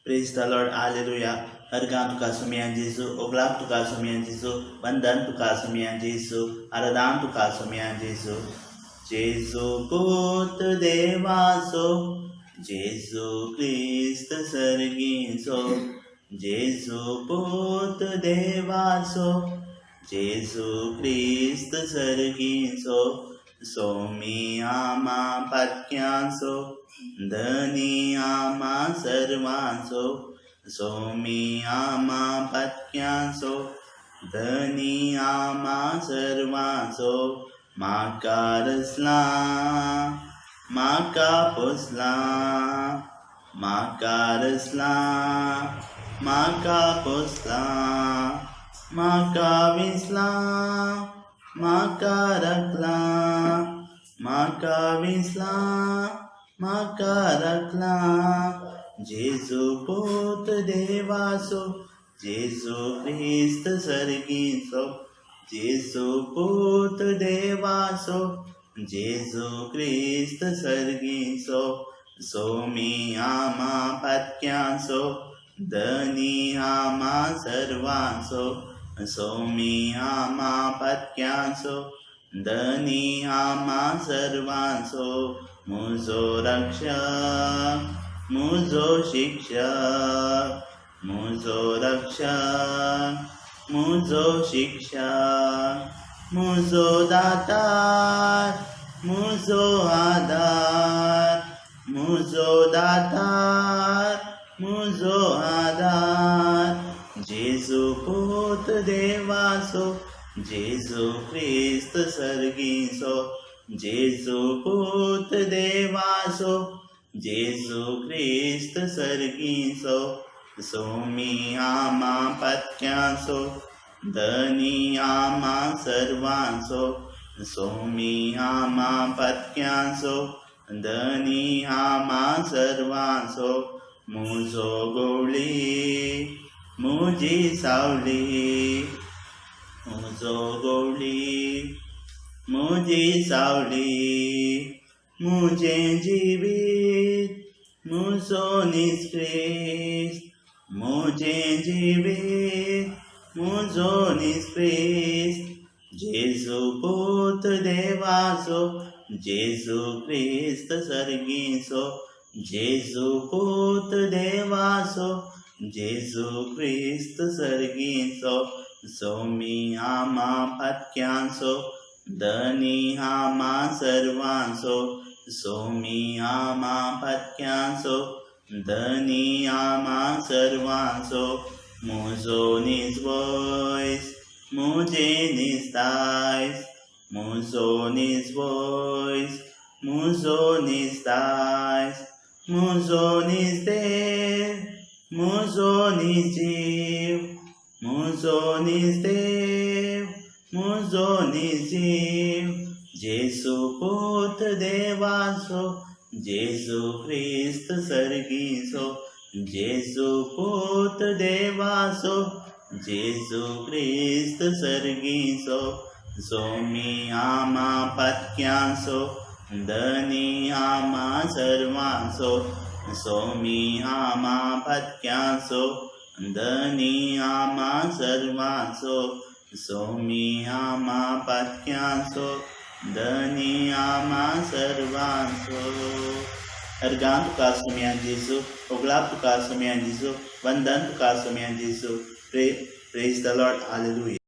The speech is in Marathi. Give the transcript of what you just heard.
Praise the Lord, Hallelujah. Argan tuka sumian Jesu, oglap tuka sumian Jesu, vandan tuka sumian Jesu, aradan tuka sumian Jesu. Jesu putra devaso, Jesu Christ sarginso, Jesu putra devaso, Jesu Christ sarginso, somi ama patyanso, धनी आमा सर्वांसो सोमी आमा पत्यांसो धनी आमा सर्वांसो माका रसला माका पोसला माका रसला माका पोसला माका विसला माका रखला माका विसला माका रखला जेजू पुत देवासो जेजू ख्रिस्त सर्गीसो जेजू पुत देवासो जेजू ख्रिस्त सर्गीसो सोमी आमा पत्यांसो धनी आमा सर्वांसो सोमी आमा पत्यांसो धनी आमा सर्वांसो मुझो रक्षक मुझो शिक्षक मुझो रक्षक मुझो शिक्षक मुझो दातार मुझो आधार मुझो दातार मुझो आधार जेजू पुत देवासो जेजू ख्रिस्त सर्गीसो जेजू पुत देवासो जेजू ख्रिस्त सर्गीसो सोमी आमा पत्यांसो धनी आमा सर्वांसो सोमी आमा पत्यांसो धनी आमा सर्वांसो मुझो गवळी मुजी सावली मुझो गवळी मुझी सावली मुझे जीवित मुझो निष्क्रिस्त मुझे जीवित मुझो निष्क्रिस्त जेजू पुत देवासो जेजू ख्रिस्त सर्गीसो जेजू पुत देवासो जेजू ख्रिस्त सर्गीसो सोमी आमा पत्यांसो धनी आमा सर्वांसो सोमी आमा पत्यांसो धनी आमा सर्वांसो मुझो निजवोयस मुझे निस्तायस मुझो निजवोयस मुझो निस्तायस मुझो निस्तेव मुझो निजीव मुझो निस्तेव मुझो निजीव जेजू पुत देवासो जेजू ख्रिस्त सर्गीसो जेजू पुत देवासो जेजू ख्रिस्त सर्गीसो सोमी आमा पत्यांसो धनी आमा सर्वांसो सोमी आमा पत्यांसो धनी आमा सर्वांसो सोमी आमा पत्यांसो धनी आमा सर्वांसो अर्गान तुका सुमियान जेजू ओगलाप तुका सुमियान जेजू वंदन तुका सुमियान जेजू प्रेज द लॉर्ड हालेलुया.